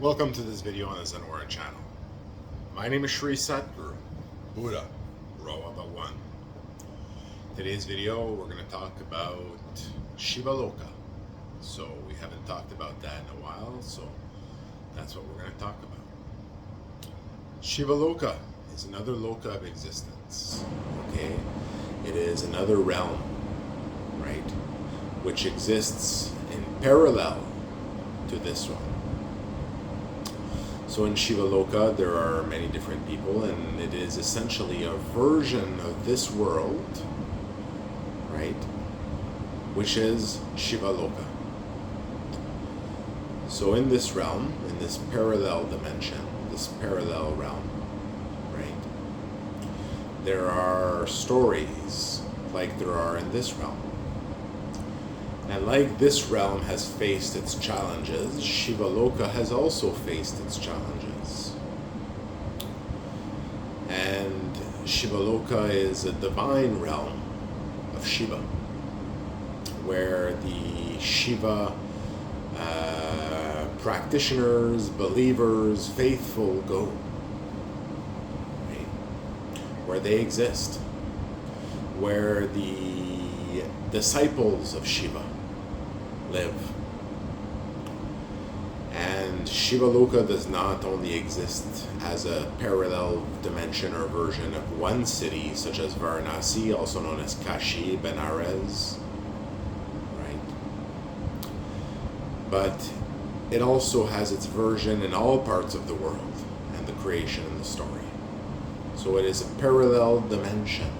Welcome to this video on the Zenora channel. My name is Shri Satguru, Buddha, Roa Bhagwan. Today's video we're going to talk about Shiva Loka. So we haven't talked about that in a while, so that's what we're going to talk about. Shiva Loka is another Loka of existence, okay? It is another realm, right? Which exists in parallel to this one. So in Shiva Loka, there are many different people, and it is essentially a version of this world, right? Which is Shiva Loka. So in this realm, in this parallel dimension, this parallel realm, right? There are stories like there are in this realm. And like this realm has faced its challenges, Shiva Loka has also faced its challenges. And Shiva Loka is a divine realm of Shiva, where the Shiva practitioners, believers, faithful go, right? Where they exist, where the disciples of Shiva live. And Shiva Loka does not only exist as a parallel dimension or version of one city, such as Varanasi, also known as Kashi, Benares, right? But it also has its version in all parts of the world and the creation and the story. So it is a parallel dimension.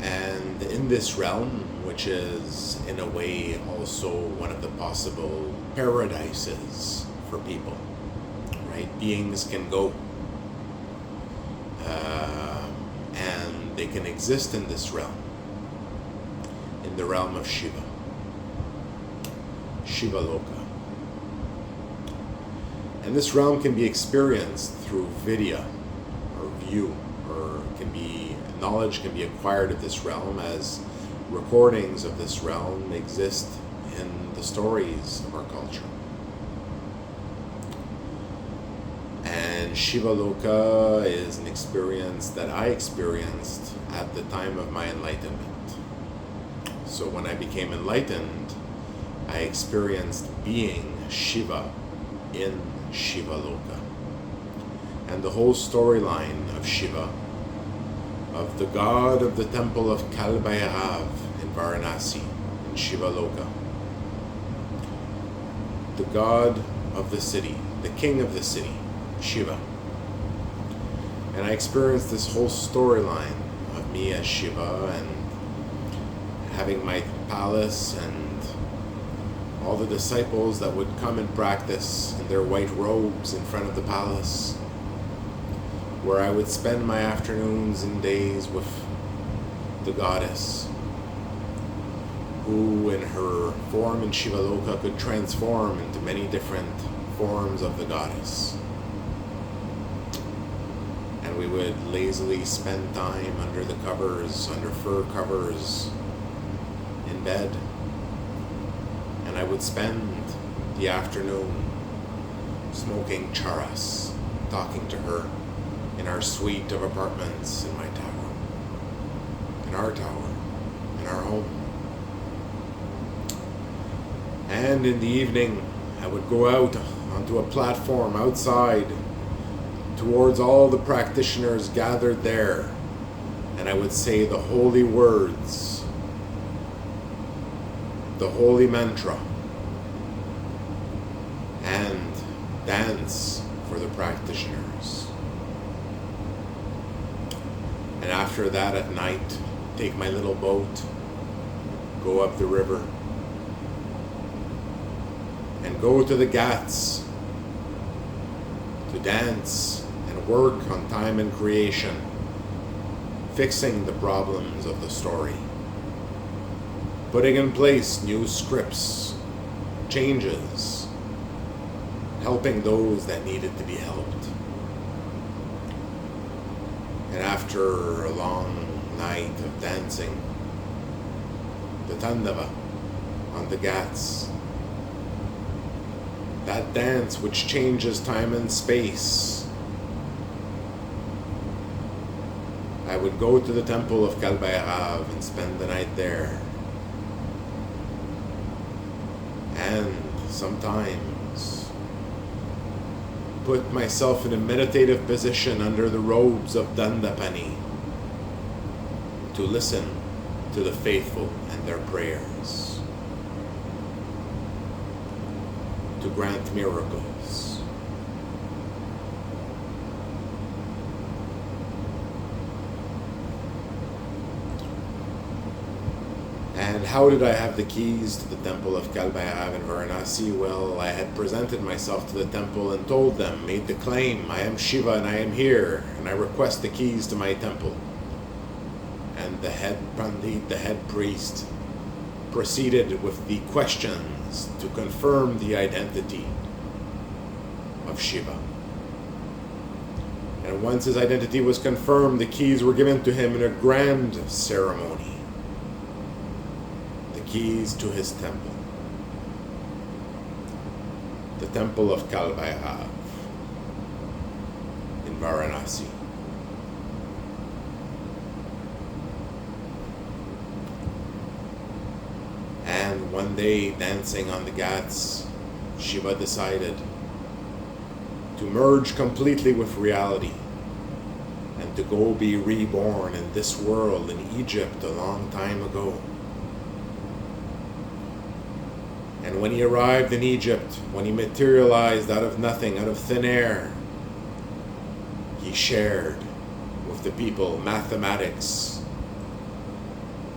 And in this realm, which is in a way also one of the possible paradises for people, right? Beings can go and they can exist in this realm, in the realm of Shiva, Shiva Loka. And this realm can be experienced through vidya or view, or can be knowledge can be acquired of this realm, as recordings of this realm exist in the stories of our culture. And Shiva Loka is an experience that I experienced at the time of my enlightenment. So when I became enlightened, I experienced being Shiva in Shiva Loka. And the whole storyline of Shiva, of the god of the temple of Kal Bhairav in Varanasi, in Shiva Loka, the god of the city, the king of the city, Shiva. And I experienced this whole storyline of me as Shiva and having my palace and all the disciples that would come and practice in their white robes in front of the palace, where I would spend my afternoons and days with the goddess, who in her form in Shiva Loka could transform into many different forms of the goddess. And we would lazily spend time under the covers, under fur covers, in bed. And I would spend the afternoon smoking charas, talking to her in our suite of apartments in my tower, in our tower, in our home. And in the evening, I would go out onto a platform outside towards all the practitioners gathered there, and I would say the holy words, the holy mantra, and dance for the practitioners. And after that at night, take my little boat, go up the river, and go to the ghats to dance and work on time and creation, fixing the problems of the story, putting in place new scripts, changes, helping those that needed to be helped. And after a long night of dancing, the Tandava, on the Ghats. That dance which changes time and space. I would go to the temple of Kalbayrav and spend the night there. And sometimes put myself in a meditative position under the robes of Dandapani to listen to the faithful and their prayers, to grant miracles. And how did I have the keys to the temple of Kalbayrav in Varanasi? Well, I had presented myself to the temple and told them, made the claim, I am Shiva and I am here, and I request the keys to my temple. And the head Pandit, the head priest, proceeded with the questions to confirm the identity of Shiva. And once his identity was confirmed, the keys were given to him in a grand ceremony. The keys to his temple. The temple of Kalbayrav in Varanasi. And one day, dancing on the Ghats, Shiva decided to merge completely with reality and to go be reborn in this world in Egypt a long time ago. And when he arrived in Egypt, when he materialized out of nothing, out of thin air, he shared with the people mathematics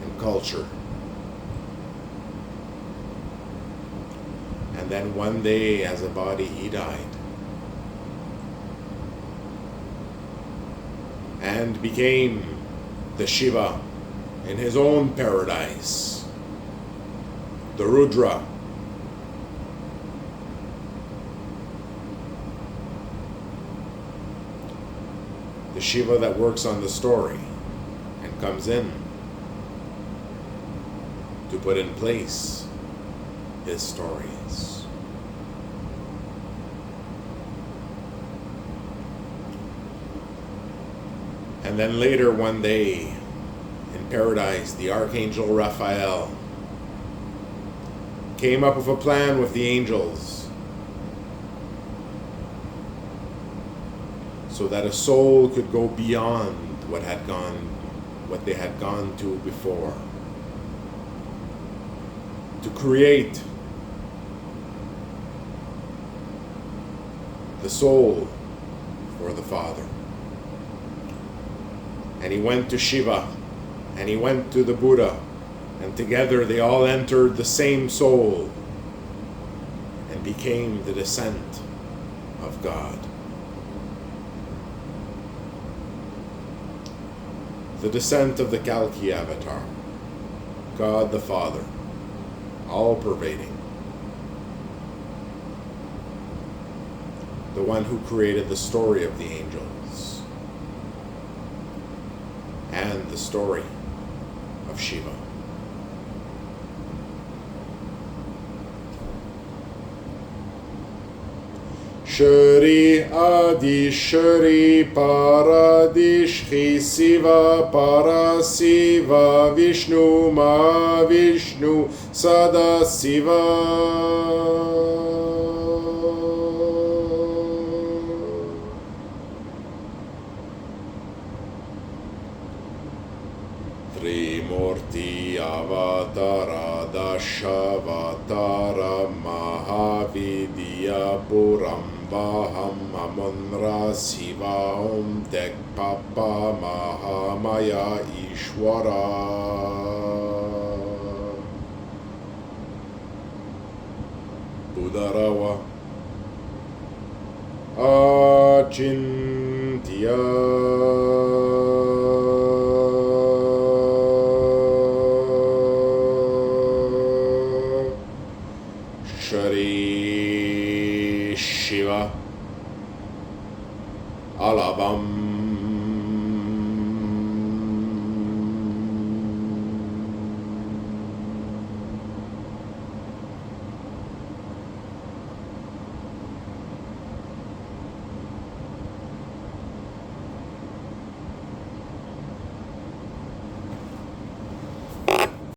and culture. And then one day, as a body, he died. And became the Shiva in his own paradise, the Rudra. The Shiva that works on the story and comes in to put in place his stories. And then later one day in paradise, the Archangel Raphael came up with a plan with the angels so that a soul could go beyond what they had gone to before, to create the soul for the Father. And he went to Shiva, and he went to the Buddha, and together they all entered the same soul and became the descent of God. The descent of the Kalki avatar, God the Father, all-pervading. The one who created the story of the angels and the story of Shiva. Shri Adi Shri Paradi Shri Siva Parasiva Vishnu Ma Vishnu Sada Siva. Trimurti Avatara Dashavatara Mahavidya Puram Vaham Amunra Siva Om Tek Papa Mahamaya Ishwara Budarawa Achintya Shri Shiva Alavam